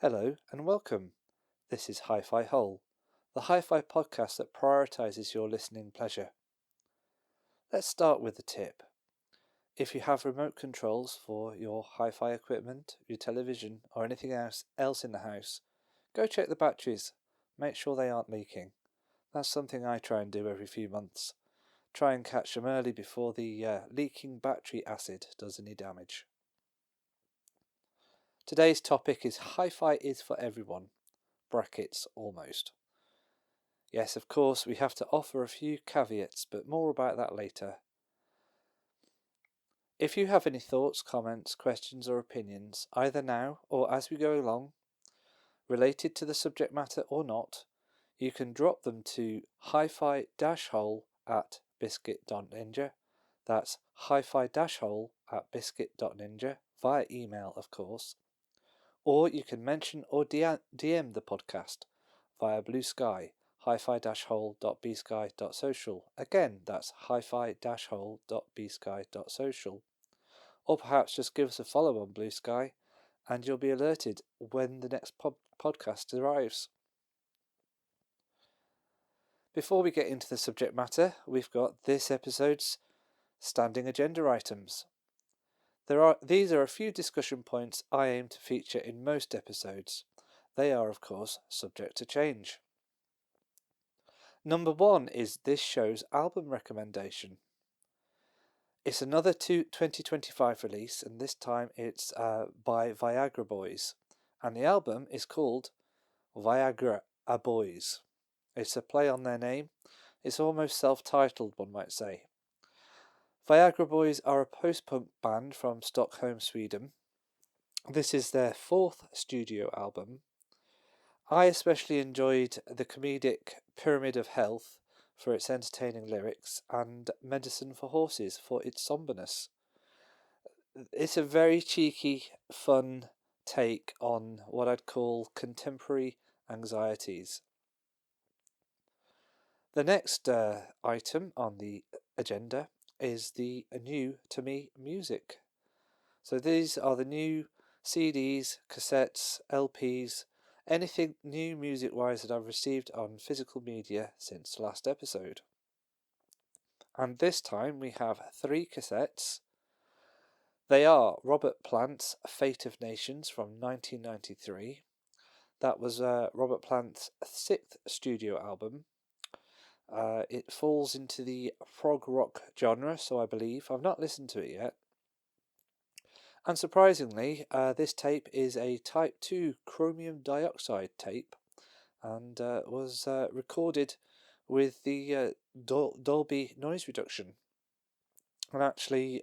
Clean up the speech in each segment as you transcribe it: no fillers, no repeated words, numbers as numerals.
Hello and welcome. This is HiFi Whole, the HiFi podcast that prioritises your listening pleasure. Let's start with the tip. If you have remote controls for your hi-fi equipment, your television, or anything else in the house, go check the batteries. Make sure they aren't leaking. That's something I try and do every few months. Try and catch them early before the leaking battery acid does any damage. Today's topic is Hi-Fi is for everyone. Brackets almost. Yes, of course, we have to offer a few caveats, but more about that later. If you have any thoughts, comments, questions, or opinions, either now or as we go along, related to the subject matter or not, you can drop them to hifi-hole@biscuit.ninja. That's hifi-hole@biscuit.ninja via email, of course. Or you can mention or DM the podcast via Blue Sky, hifi-hole.bsky.social. Again, that's hifi-hole.bsky.social. Or perhaps just give us a follow on Blue Sky and you'll be alerted when the next podcast arrives. Before we get into the subject matter, we've got this episode's standing agenda items. These are a few discussion points I aim to feature in most episodes. They are, of course, subject to change. Number 1 is this show's album recommendation. It's another 2025 release, and this time it's by Viagra Boys, and the album is called Viagra A Boys. It's a play on their name. It's almost self-titled, one might say. Viagra Boys are a post-punk band from Stockholm, Sweden. This is their 4th studio album. I especially enjoyed the comedic Pyramid of Health for its entertaining lyrics and Medicine for Horses for its somberness. It's a very cheeky, fun take on what I'd call contemporary anxieties. The next item on the agenda is the new to me music. So these are the new CDs, cassettes, LPs, anything new music-wise that I've received on physical media since last episode. And this time we have 3 cassettes. They are Robert Plant's Fate of Nations from 1993. That was Robert Plant's 6th studio album. It falls into the prog rock genre, so I believe. I've not listened to it yet. And surprisingly, this tape is a Type 2 chromium dioxide tape and was recorded with the Dolby noise reduction. And actually,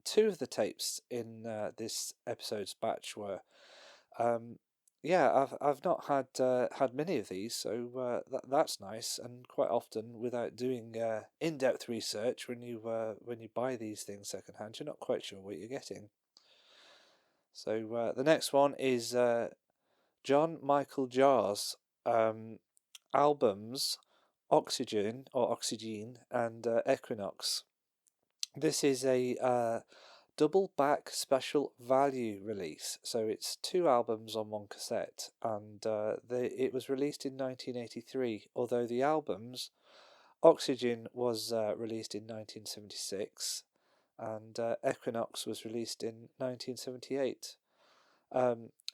2 of the tapes in this episode's batch were. I've not had many of these, so that's nice. And quite often, without doing in-depth research, when you buy these things secondhand, you're not quite sure what you're getting. So the next one is John Michael Jar's albums Oxygen and Equinox. This is a double back special value release, so it's 2 albums on 1 cassette, and it was released in 1983, although the albums Oxygen was released in 1976 and Equinox was released in 1978.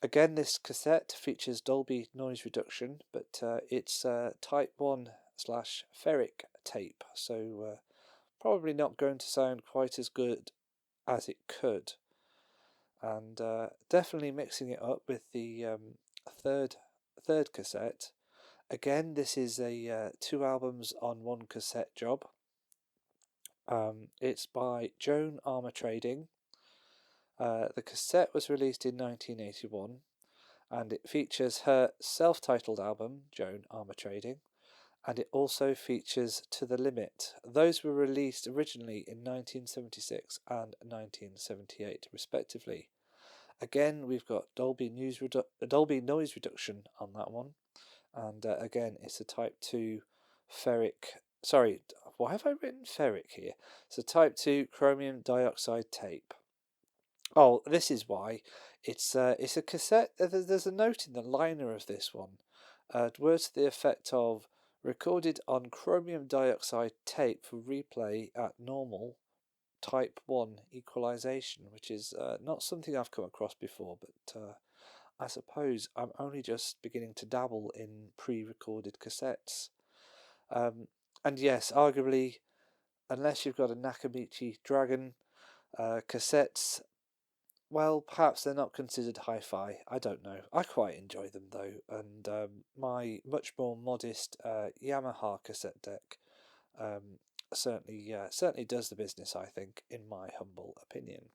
Again, this cassette features Dolby noise reduction, but it's Type 1/ferric tape, so probably not going to sound quite as good as it could. And definitely mixing it up with the third cassette. Again, this is a 2 albums on 1 cassette job. It's by Joan Armour Trading. The cassette was released in 1981, and it features her self-titled album, Joan Armour Trading, and it also features To the Limit. Those were released originally in 1976 and 1978, respectively. Again, we've got Dolby noise reduction on that one, and again, it's a Type 2 ferric. Sorry, why have I written ferric here? It's a Type 2 chromium dioxide tape. Oh, this is why. It's a cassette. There's a note in the liner of this one. Words to the effect of recorded on chromium dioxide tape for replay at normal type 1 equalization, which is not something I've come across before, but I suppose I'm only just beginning to dabble in pre-recorded cassettes. Um, and yes, arguably, unless you've got a Nakamichi Dragon, cassettes, well, perhaps they're not considered hi-fi. I don't know. I quite enjoy them though, and my much more modest Yamaha cassette deck um, certainly does the business, I think, in my humble opinion.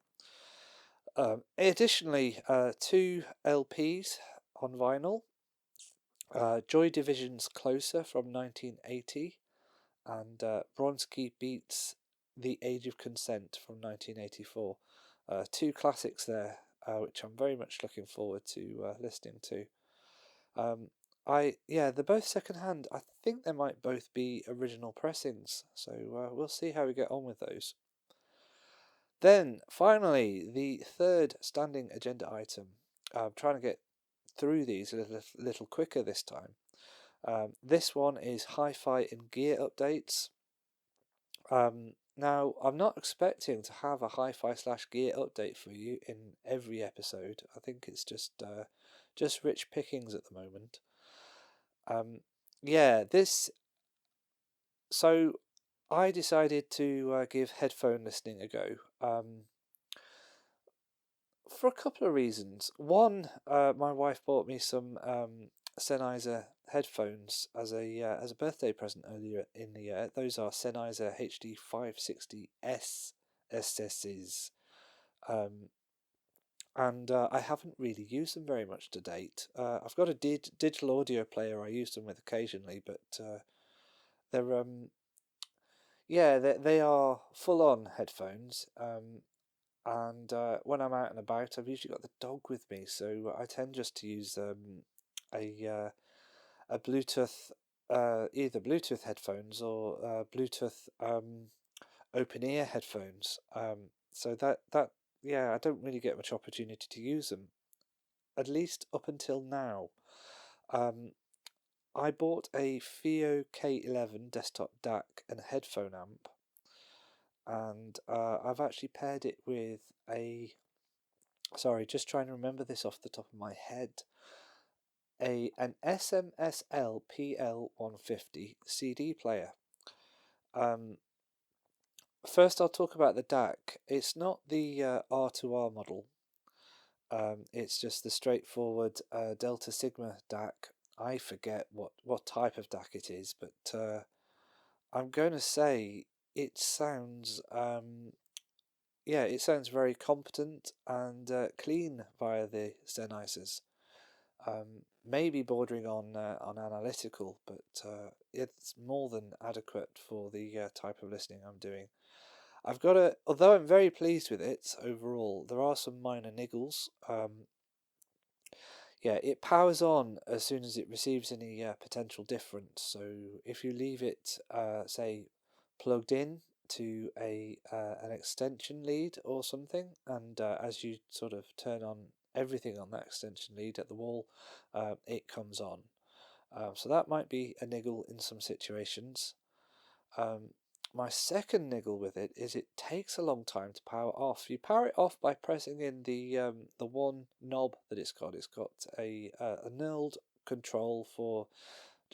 Additionally, two LPs on vinyl. Joy Division's Closer from 1980 and Bronski Beats The Age of Consent from 1984. Two classics there, which I'm very much looking forward to listening to. Um, they're both secondhand. I think they might both be original pressings, so we'll see how we get on with those. Then, finally, the third standing agenda item. I'm trying to get through these a little quicker this time. This one is hi-fi and gear updates. Now, I'm not expecting to have a hi-fi / gear update for you in every episode. I think it's just rich pickings at the moment. Yeah, this. So I decided to give headphone listening a go. For a couple of reasons. One, my wife bought me some Sennheiser headphones as a birthday present earlier in the year. Those are Sennheiser HD 560S SSs, um, and I haven't really used them very much to date. I've got a digital audio player I use them with occasionally, but they're they are full on headphones. And when I'm out and about, I've usually got the dog with me, so I tend just to use a Bluetooth, either Bluetooth headphones or Bluetooth open ear headphones. So that yeah, I don't really get much opportunity to use them, at least up until now. Um, I bought a FiO K11 desktop DAC and a headphone amp, and I've actually paired it with a. Sorry, just trying to remember this off the top of my head. An SMSL PL150 CD player. Um, First, I'll talk about the DAC. It's not the R2R model. It's just the straightforward Delta Sigma DAC. I forget what type of DAC it is, but I'm going to say it sounds it sounds very competent and clean via the Sennheisers. Maybe bordering on analytical, but it's more than adequate for the type of listening I'm doing. Although I'm very pleased with it overall, there are some minor niggles. It powers on as soon as it receives any potential difference. So if you leave it, say, plugged in to an extension lead or something, and as you sort of turn on everything on that extension lead at the wall, it comes on. So that might be a niggle in some situations. My second niggle with it is it takes a long time to power off. You power it off by pressing in the one knob that it's got. It's got a knurled control for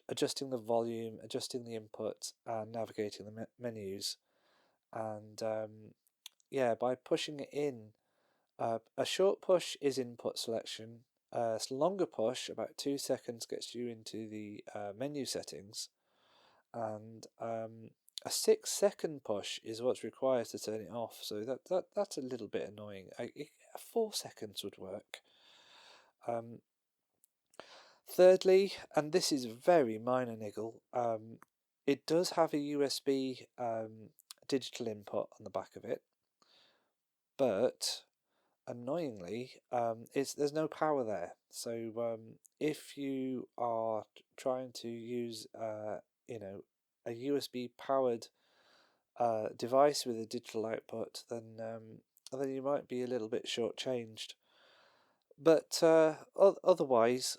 adjusting the volume, adjusting the input, and navigating the menus. And by pushing it in, a short push is input selection. A longer push, about 2 seconds, gets you into the menu settings, and a 6 second push is what's required to turn it off. So that's a little bit annoying. 4 seconds would work. Thirdly, and this is a very minor niggle, it does have a USB digital input on the back of it, but annoyingly, there's no power there. So if you are trying to use, a USB powered device with a digital output, then then you might be a little bit shortchanged. But otherwise,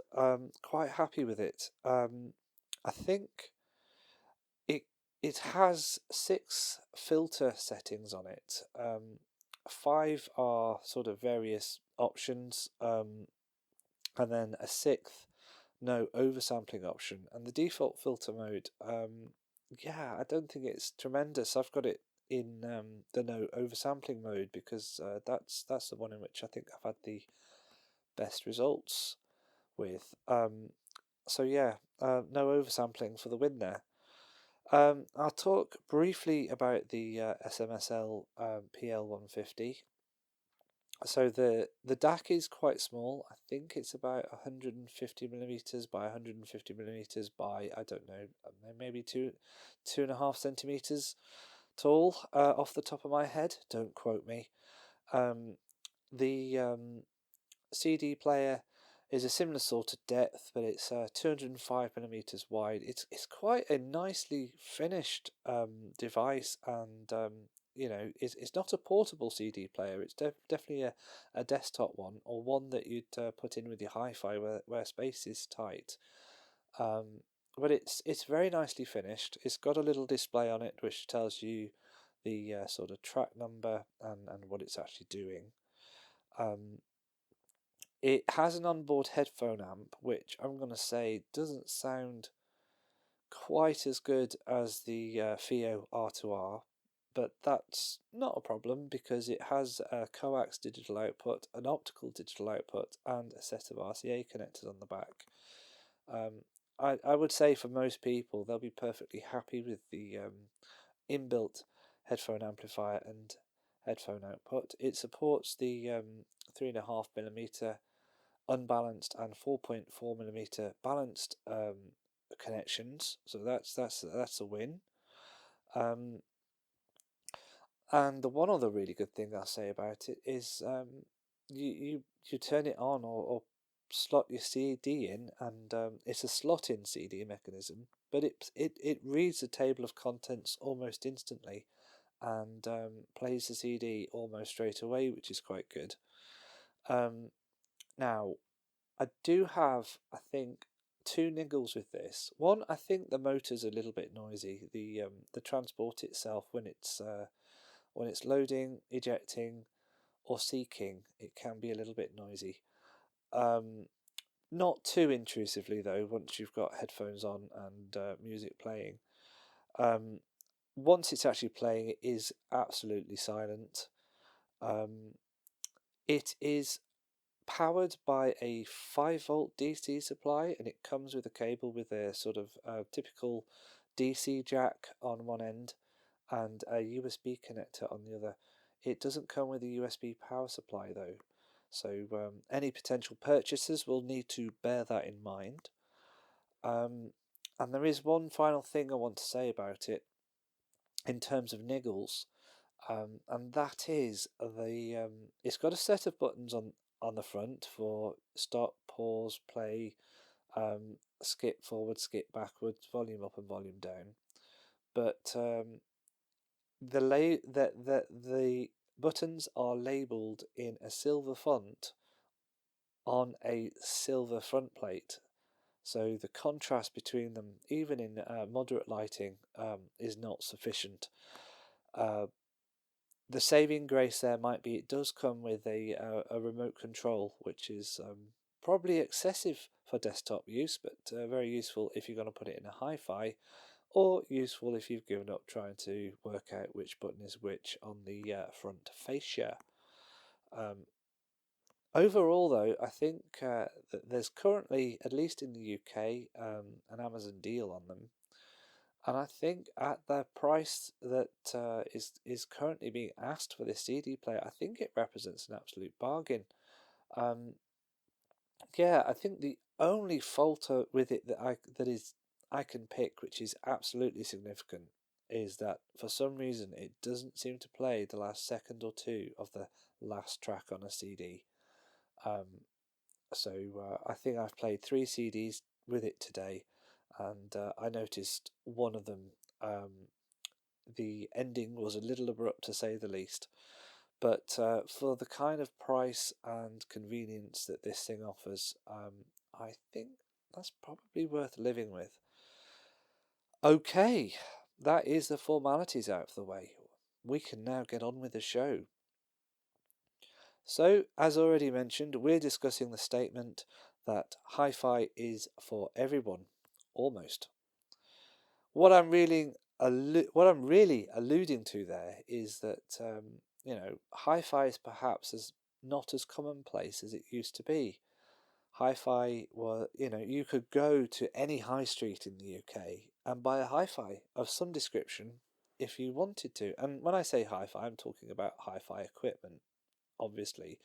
quite happy with it. I think it it has 6 filter settings on it. 5 are sort of various options, and then a sixth no oversampling option. And the default filter mode, yeah, I don't think it's tremendous. I've got it in the no oversampling mode because that's the one in which I think I've had the best results with. So yeah, no oversampling for the win there. I'll talk briefly about the SMSL PL150. So the DAC is quite small. I think it's about 150 millimeters by 150 millimeters by, I don't know, maybe 2.5 centimeters tall, off the top of my head. Don't quote me. Um, the CD player is a similar sort of depth, but it's 205 millimeters wide. It's quite a nicely finished device, and it's not a portable CD player. It's definitely a desktop one, or one that you'd put in with your HiFi where space is tight. Um, but it's very nicely finished. It's got a little display on it which tells you the sort of track number and what it's actually doing. Um, it has an onboard headphone amp, which I'm going to say doesn't sound quite as good as the FiO R2R, but that's not a problem because it has a coax digital output, an optical digital output, and a set of RCA connectors on the back. I would say for most people, they'll be perfectly happy with the inbuilt headphone amplifier and headphone output. It supports the 3.5 millimeter unbalanced and 4.4 millimeter balanced connections, so that's a win. And the one other really good thing I'll say about it is you turn it on or slot your CD in, and it's a slot-in CD mechanism, but it reads the table of contents almost instantly and plays the CD almost straight away, which is quite good. Now, I do have, I think, 2 niggles with this. One, I think the motor's a little bit noisy. The transport itself, when it's loading, ejecting, or seeking, it can be a little bit noisy. Not too intrusively though. Once you've got headphones on and music playing, once it's actually playing, it is absolutely silent. It is powered by a 5-volt DC supply, and it comes with a cable with a sort of typical DC jack on one end and a USB connector on the other. It doesn't come with a USB power supply though, so any potential purchasers will need to bear that in mind. And there is one final thing I want to say about it in terms of niggles, and that is it's got a set of buttons on the front for stop, pause, play, skip forward, skip backwards, volume up and volume down. But the buttons are labelled in a silver font on a silver front plate. So the contrast between them, even in moderate lighting, is not sufficient. The saving grace there might be it does come with a remote control, which is probably excessive for desktop use, but very useful if you're going to put it in a HiFi, or useful if you've given up trying to work out which button is which on the front fascia. Overall, though, I think that there's currently, at least in the UK, an Amazon deal on them. And I think at the price that is currently being asked for this CD player, I think it represents an absolute bargain. Yeah, I think the only fault with it I can pick, which is absolutely significant, is that for some reason it doesn't seem to play the last second or two of the last track on a CD. So I think I've played 3 CDs with it today, and I noticed one of them, the ending was a little abrupt to say the least. But for the kind of price and convenience that this thing offers, I think that's probably worth living with. Okay, that is the formalities out of the way. We can now get on with the show. So, as already mentioned, we're discussing the statement that hi-fi is for everyone, almost. What I'm really alluding to there is that hi-fi is perhaps not as commonplace as it used to be. Hi-fi was, you could go to any high street in the UK and buy a hi-fi of some description if you wanted to. And when I say hi-fi, I'm talking about hi-fi equipment. Obviously,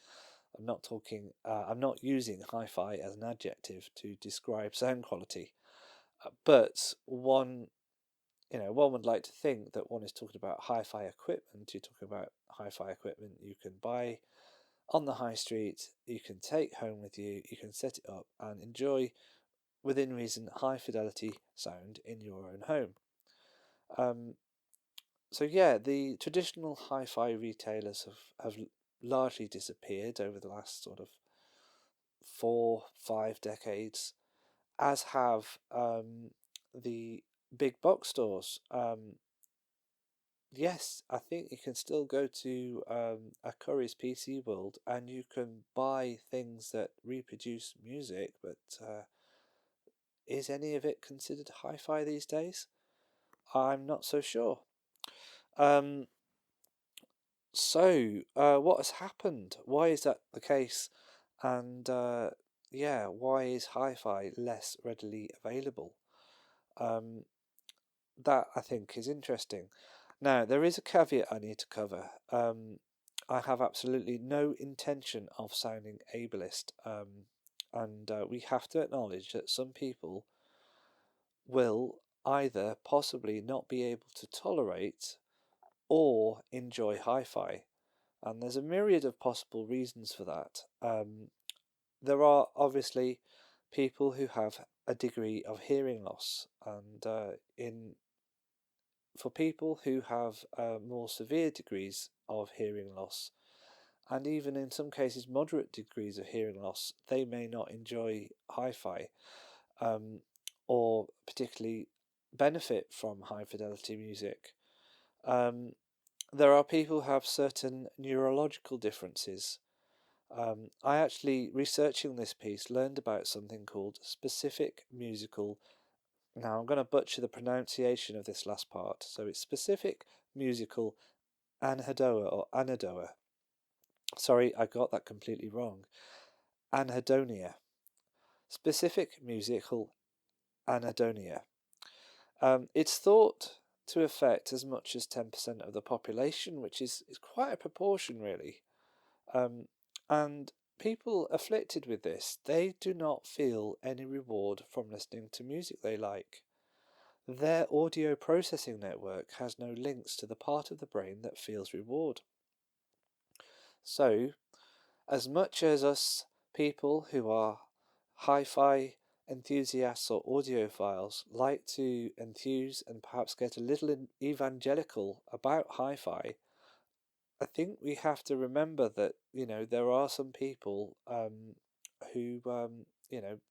I'm not using hi-fi as an adjective to describe sound quality. But one would like to think that one is talking about hi-fi equipment. You're talking about hi-fi equipment you can buy on the high street, you can take home with you, you can set it up and enjoy, within reason, high fidelity sound in your own home. So yeah, the traditional hi-fi retailers have largely disappeared over the last sort of 4-5 decades, as have the big box stores. Yes, I think you can still go to a Curry's PC World and you can buy things that reproduce music, but is any of it considered hi-fi these days? I'm not so sure. What has happened? Why is that the case? And why is hi-fi less readily available? That I think is interesting. Now, there is a caveat I need to cover. I have absolutely no intention of sounding ableist, and we have to acknowledge that some people will either possibly not be able to tolerate or enjoy hi-fi, and there's a myriad of possible reasons for that. There are obviously people who have a degree of hearing loss, and for people who have more severe degrees of hearing loss, and even in some cases moderate degrees of hearing loss, they may not enjoy hi-fi or particularly benefit from high fidelity music. There are people who have certain neurological differences. I actually, researching this piece, learned about something called specific musical. Now I'm going to butcher the pronunciation of this last part. So it's specific musical anhedoa or anadoa. Sorry, I got that completely wrong. Anhedonia. Specific musical anhedonia. It's thought to affect as much as 10% of the population, which is quite a proportion, really. And people afflicted with this, they do not feel any reward from listening to music they like. Their audio processing network has no links to the part of the brain that feels reward. So, as much as us people who are hi-fi enthusiasts or audiophiles like to enthuse and perhaps get a little evangelical about hi-fi, I think we have to remember that there are some people who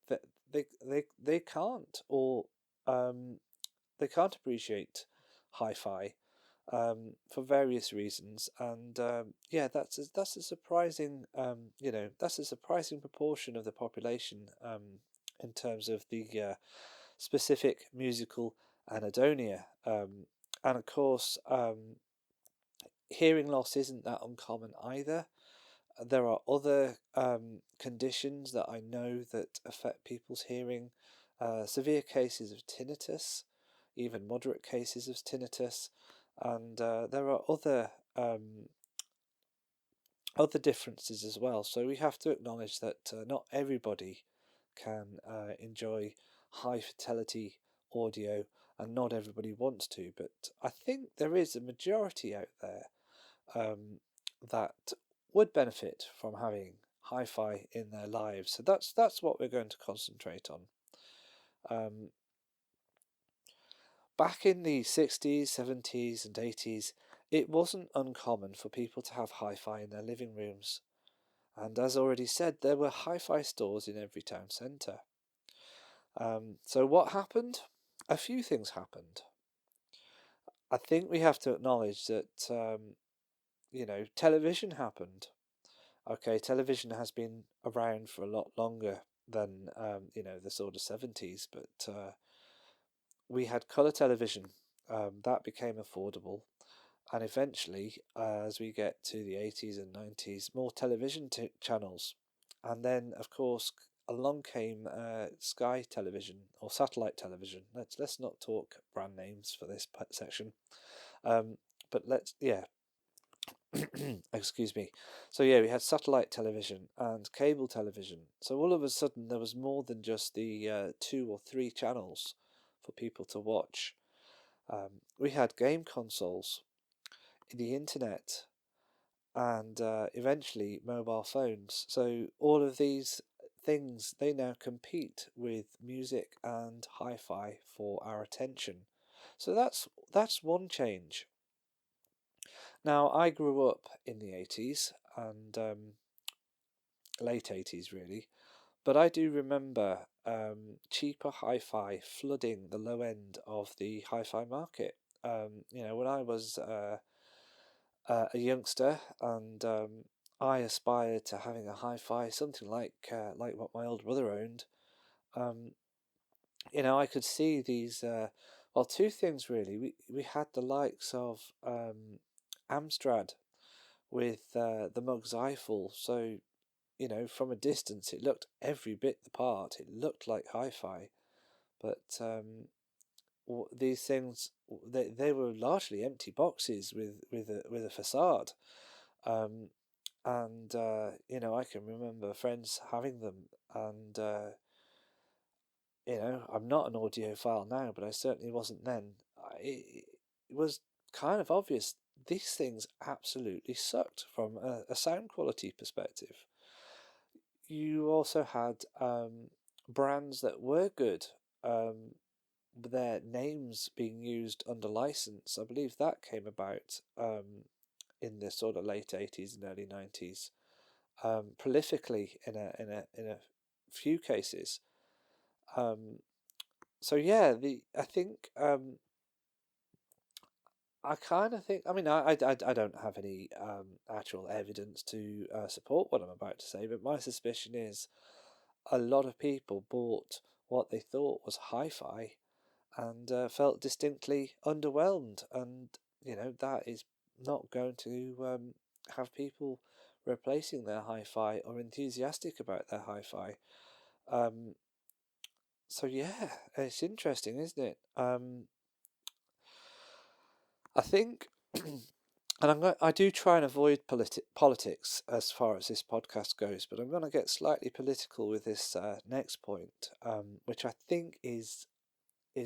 that they can't or they can't appreciate hi-fi for various reasons, and that's a surprising that's a surprising proportion of the population in terms of the specific musical anhedonia, and of course hearing loss isn't that uncommon either. There are other conditions that I know that affect people's hearing, severe cases of tinnitus, even moderate cases of tinnitus, and there are other differences as well. So we have to acknowledge that not everybody can enjoy high fidelity audio, and not everybody wants to. But I think there is a majority out there that would benefit from having hi-fi in their lives. So that's what we're going to concentrate on. Back in the 60s, 70s and 80s, it wasn't uncommon for people to have hi-fi in their living rooms. And as already said, there were hi-fi stores in every town centre. So what happened? A few things happened. I think we have to acknowledge that, television happened. Okay, television has been around for a lot longer than, the sort of 70s, but we had colour television. That became affordable. And eventually, as we get to the 80s and 90s, more television channels. And then, of course, along came Sky Television or satellite television. Let's not talk brand names for this section. But excuse me. So yeah, we had satellite television and cable television. So all of a sudden, there was more than just the 2 or 3 channels for people to watch. We had game consoles, the internet, and eventually mobile phones. So all of these things, they now compete with music and hi-fi for our attention. So that's one change. Now, I grew up in the 80s and late 80s really, but I do remember cheaper hi-fi flooding the low end of the hi-fi market. When I was a youngster, and I aspired to having a hi-fi, something like what my old brother owned. Um, I could see these. Well, two things really. We had the likes of Amstrad with the Mugs Eiffel. So from a distance, it looked every bit the part. It looked like hi-fi, but these things, they were largely empty boxes with a facade. Um, and I can remember friends having them, and I'm not an audiophile now, but I certainly wasn't then. It was kind of obvious these things absolutely sucked from a sound quality perspective. You also had brands that were good, their names being used under license. I believe that came about in the sort of late 80s and early 90s, prolifically in a few cases. So yeah, I think I kind of think. I mean, I don't have any actual evidence to support what I'm about to say, but my suspicion is a lot of people bought what they thought was hi-fi and felt distinctly underwhelmed, and that is not going to have people replacing their hi-fi or enthusiastic about their hi-fi. Um, so yeah, it's interesting, isn't it? I think, and I do try and avoid politics as far as this podcast goes, but I'm going to get slightly political with this next point, which I think is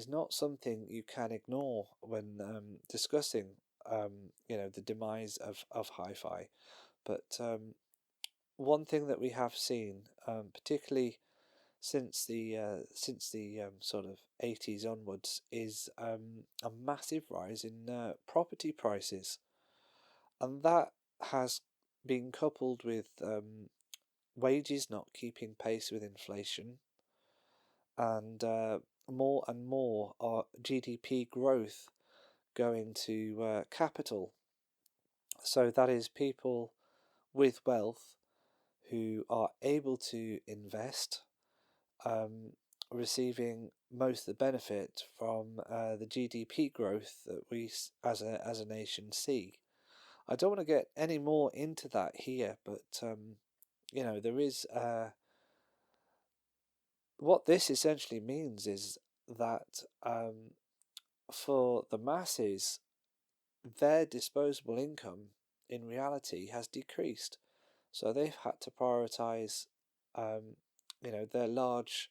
not something you can ignore when discussing, the demise of hi-fi. But one thing that we have seen, particularly since the sort of 80s onwards, is a massive rise in property prices, and that has been coupled with wages not keeping pace with inflation, and more and more GDP growth going to capital. So that is people with wealth who are able to invest, um, receiving most of the benefit from the GDP growth that we as a nation see. I don't want to get any more into that here, but there is what this essentially means is that for the masses, their disposable income in reality has decreased. So they've had to prioritize, their large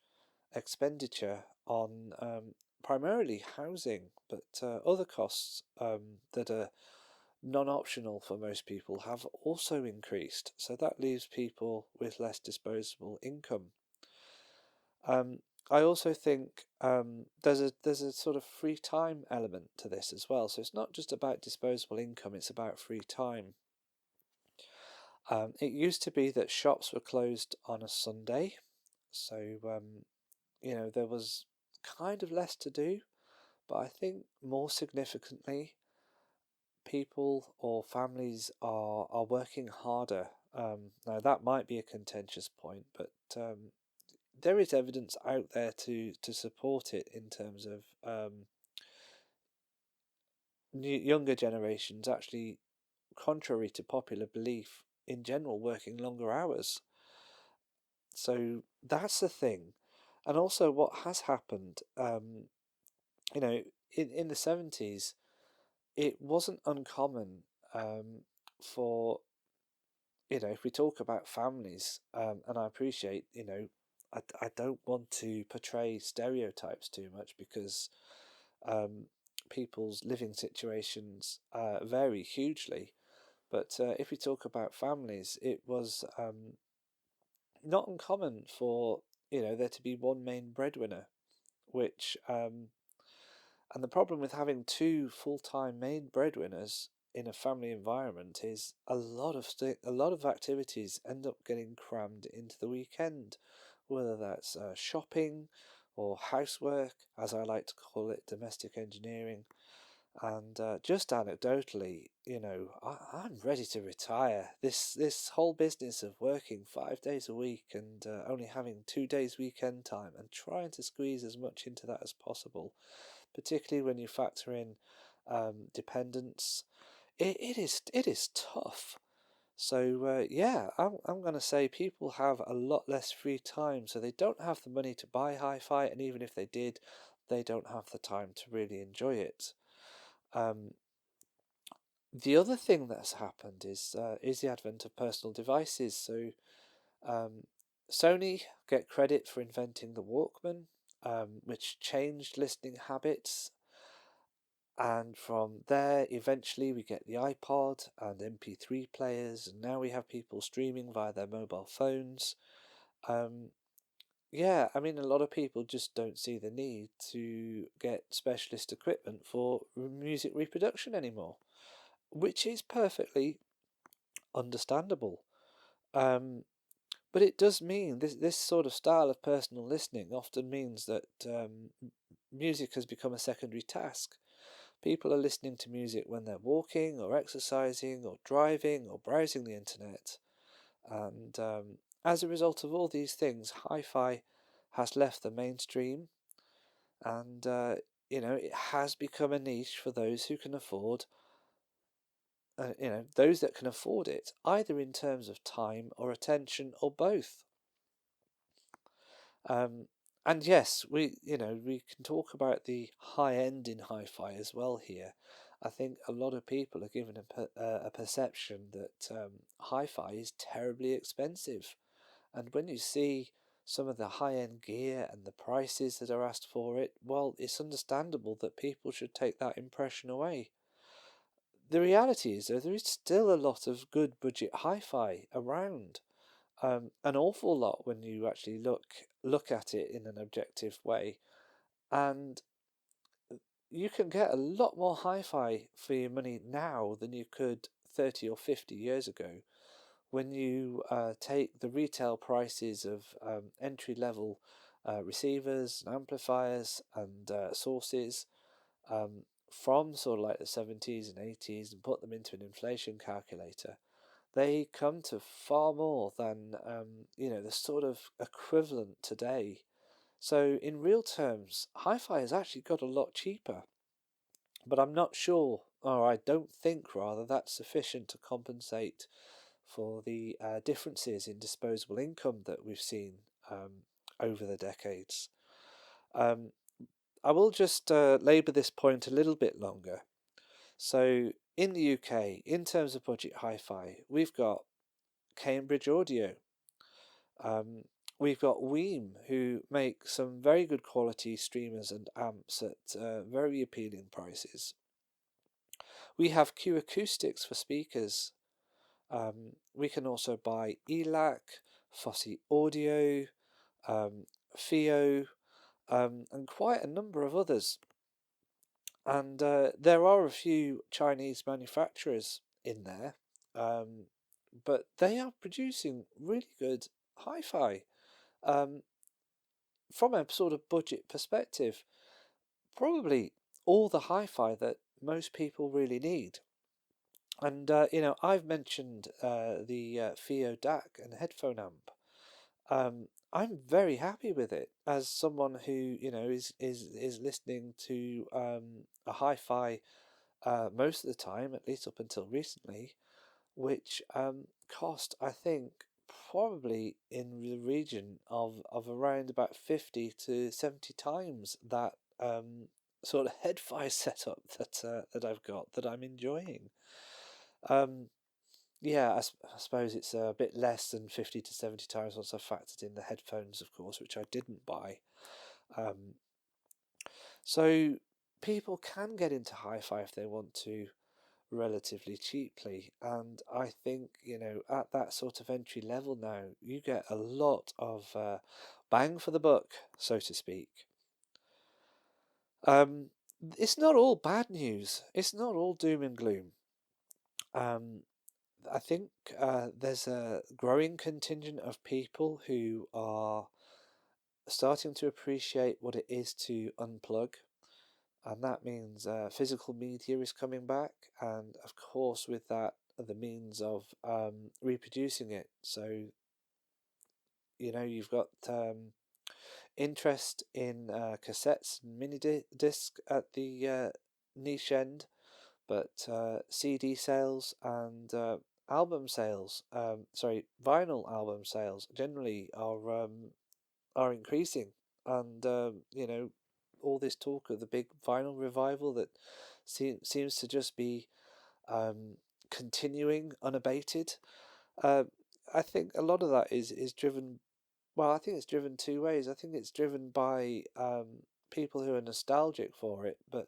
expenditure on primarily housing, but other costs that are non-optional for most people have also increased. So that leaves people with less disposable income. I also think there's a sort of free time element to this as well. So it's not just about disposable income; it's about free time. It used to be that shops were closed on a Sunday, so there was kind of less to do. But I think more significantly, people or families are working harder. Now that might be a contentious point, but there is evidence out there to support it in terms of younger generations actually, contrary to popular belief, in general, working longer hours. So that's the thing. And also, what has happened, you know, in the 70s, it wasn't uncommon for, if we talk about families, and I appreciate, I don't want to portray stereotypes too much because um, people's living situations vary hugely. But if we talk about families, it was not uncommon for there to be one main breadwinner, which and the problem with having two full-time main breadwinners in a family environment is a lot of activities end up getting crammed into the weekend, whether that's shopping or housework, as I like to call it, domestic engineering. And just anecdotally, I'm ready to retire. This whole business of working 5 days a week and only having 2 days weekend time and trying to squeeze as much into that as possible, particularly when you factor in dependence, it is tough. So yeah, I'm going to say people have a lot less free time, so they don't have the money to buy hi-fi, and even if they did, they don't have the time to really enjoy it. Um, the other thing that's happened is the advent of personal devices. So um, Sony get credit for inventing the Walkman, which changed listening habits. And from there, eventually, we get the iPod and MP3 players, and now we have people streaming via their mobile phones. Um, yeah, I mean, a lot of people just don't see the need to get specialist equipment for music reproduction anymore, which is perfectly understandable. Um, but it does mean this sort of style of personal listening often means that music has become a secondary task. People are listening to music when they're walking or exercising or driving or browsing the internet. And as a result of all these things, hi-fi has left the mainstream, and it has become a niche for those who can afford those that can afford it, either in terms of time or attention or both. Um, and yes, we can talk about the high end in hi-fi as well here. I think a lot of people are given a perception that hi-fi is terribly expensive, and when you see some of the high-end gear and the prices that are asked for it, well, it's understandable that people should take that impression away. The reality is, though, there is still a lot of good budget hi-fi around. An awful lot when you actually look at it in an objective way, and you can get a lot more hi-fi for your money now than you could 30 or 50 years ago. When you take the retail prices of entry-level receivers and amplifiers and sources from sort of like the 70s and 80s and put them into an inflation calculator, they come to far more than the sort of equivalent today. So in real terms, hi-fi has actually got a lot cheaper, but I'm not sure, or I don't think rather, that's sufficient to compensate for the differences in disposable income that we've seen over the decades. Um, I will just labour this point a little bit longer. So in the UK, in terms of budget hi-fi, we've got Cambridge Audio. We've got Weem, who make some very good quality streamers and amps at very appealing prices. We have Q Acoustics for speakers. We can also buy ELAC, Fosse Audio, FIO. and quite a number of others. And there are a few Chinese manufacturers in there, um, but they are producing really good hi-fi. Um, from a sort of budget perspective, probably all the hi-fi that most people really need. And I've mentioned the Fio DAC and headphone amp. I'm very happy with it as someone who is listening to a hi-fi most of the time, at least up until recently, which cost, I think, probably in the region of around about 50 to 70 times that sort of head-fi setup that I've got that I'm enjoying. Um, yeah, I suppose it's a bit less than 50 to 70 times once I've factored in the headphones, of course, which I didn't buy. Um, so people can get into hi-fi if they want to relatively cheaply, and I think at that sort of entry level now you get a lot of bang for the buck, so to speak. Um, it's not all bad news. It's not all doom and gloom. Um, I think there's a growing contingent of people who are starting to appreciate what it is to unplug, and that means physical media is coming back, and of course, with that, the means of reproducing it. So, you've got interest in cassettes and mini disc at the niche end, but CD sales and vinyl album sales generally are increasing, and all this talk of the big vinyl revival that seems to just be um, continuing unabated. Uh, I think a lot of that is driven. Well, I think it's driven two ways. I think it's driven by people who are nostalgic for it, but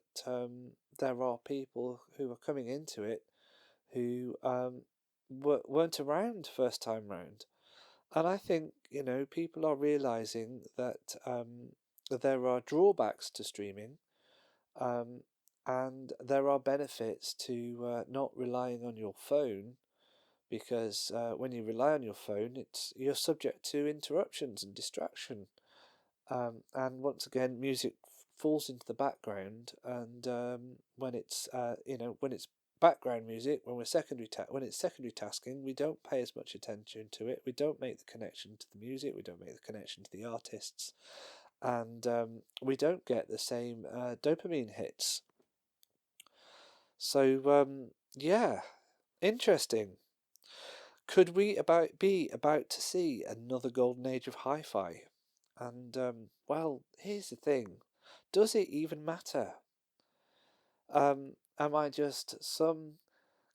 there are people who are coming into it who weren't around first time round. And I think, people are realizing that there are drawbacks to streaming, um, and there are benefits to not relying on your phone, because when you rely on your phone, you're subject to interruptions and distraction. And once again, music falls into the background, and when it's background music, when it's secondary tasking, we don't pay as much attention to it. We don't make the connection to the music. We don't make the connection to the artists, and we don't get the same dopamine hits. So yeah, interesting. Could we be about to see another golden age of hi-fi? And well, here's the thing: does it even matter? Am I just some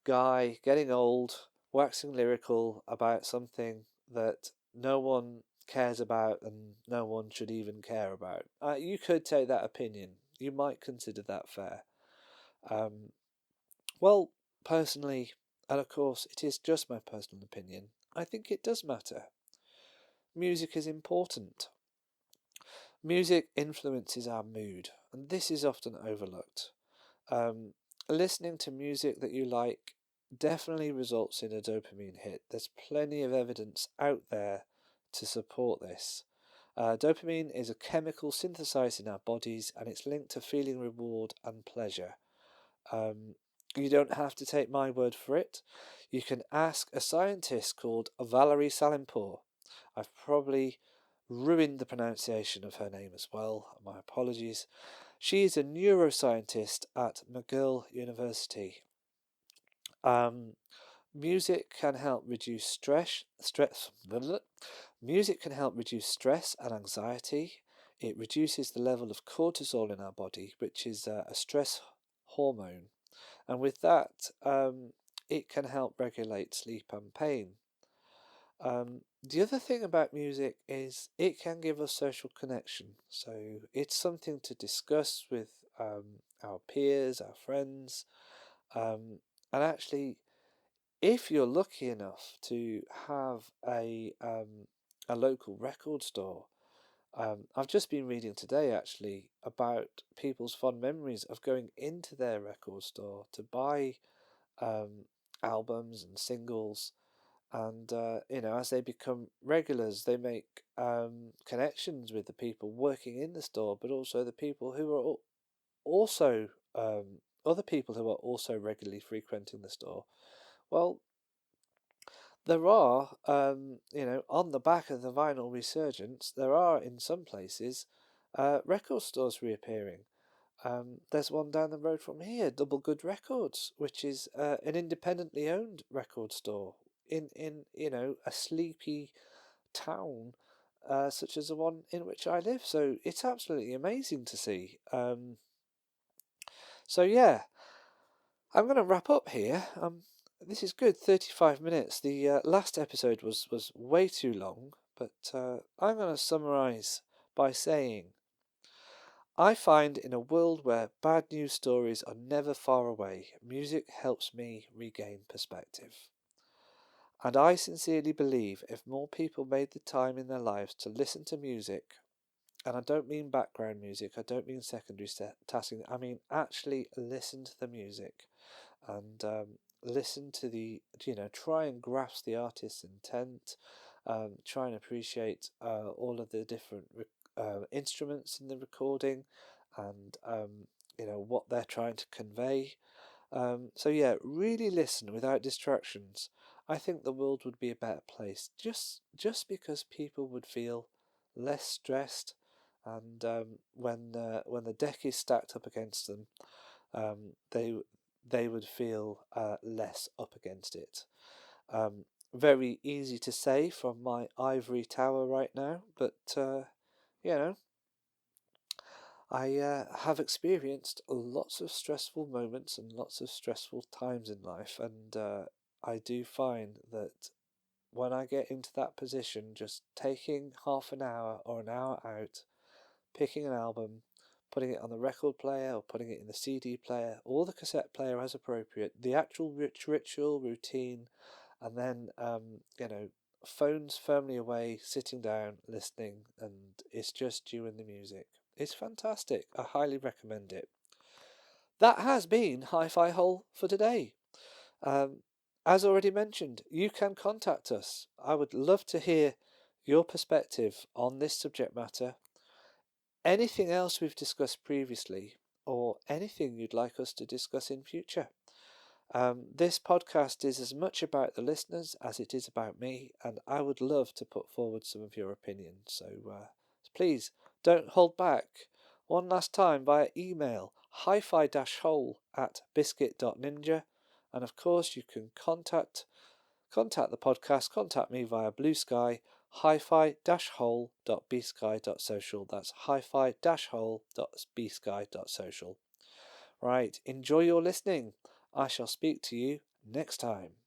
guy getting old, waxing lyrical about something that no one cares about and no one should even care about? You could take that opinion. You might consider that fair. Um, well, personally, and of course, it is just my personal opinion, I think it does matter. Music is important. Music influences our mood, and this is often overlooked. Um, Listening to music that you like definitely results in a dopamine hit. There's plenty of evidence out there to support this. Dopamine is a chemical synthesized in our bodies, and it's linked to feeling reward and pleasure. Um, you don't have to take my word for it. You can ask a scientist called Valerie Salimpour. I've probably ruined the pronunciation of her name as well. My apologies. She is a neuroscientist at McGill University. Um, music can help reduce stress. Music can help reduce stress and anxiety. It reduces the level of cortisol in our body, which is a stress hormone, and with that, it can help regulate sleep and pain. The other thing about music is it can give us social connection. So it's something to discuss with our peers, our friends, um, and actually, if you're lucky enough to have a local record store, I've just been reading today actually about people's fond memories of going into their record store to buy um, albums and singles, and as they become regulars, they make connections with the people working in the store, but also the people who are also other people who are also regularly frequenting the store. Well, there are, on the back of the vinyl resurgence, there are in some places record stores reappearing. There's one down the road from here, Double Good Records, which is an independently owned record store in a sleepy town such as the one in which I live. So it's absolutely amazing to see. So yeah, I'm going to wrap up here. This is good, 35 minutes. The last episode was way too long, but I'm going to summarise by saying I find in a world where bad news stories are never far away, music helps me regain perspective. And I sincerely believe if more people made the time in their lives to listen to music, and I don't mean background music, I don't mean secondary tasking, I mean actually listen to the music and listen to try and grasp the artist's intent, try and appreciate all of the different instruments in the recording and what they're trying to convey. So yeah, really listen without distractions. I think the world would be a better place just because people would feel less stressed, and when the deck is stacked up against them, they would feel less up against it. Very easy to say from my ivory tower right now, but you know, I have experienced lots of stressful moments and lots of stressful times in life, and I do find that when I get into that position, just taking half an hour or an hour out, picking an album, putting it on the record player or putting it in the CD player or the cassette player as appropriate, the actual ritual routine, and then phones firmly away, sitting down, listening, and it's just you and the music. It's fantastic. I highly recommend it. That has been Hi-Fi Hole for today. Um, as already mentioned, you can contact us. I would love to hear your perspective on this subject matter, anything else we've discussed previously, or anything you'd like us to discuss in future. This podcast is as much about the listeners as it is about me, and I would love to put forward some of your opinions. So please don't hold back. One last time via email, hifi-hole@biscuit.ninja, and of course you can contact the podcast, contact me via Blue Sky, hifi-hole.bsky.social. That's hifi-hole.bsky.social. Right, enjoy your listening. I shall speak to you next time.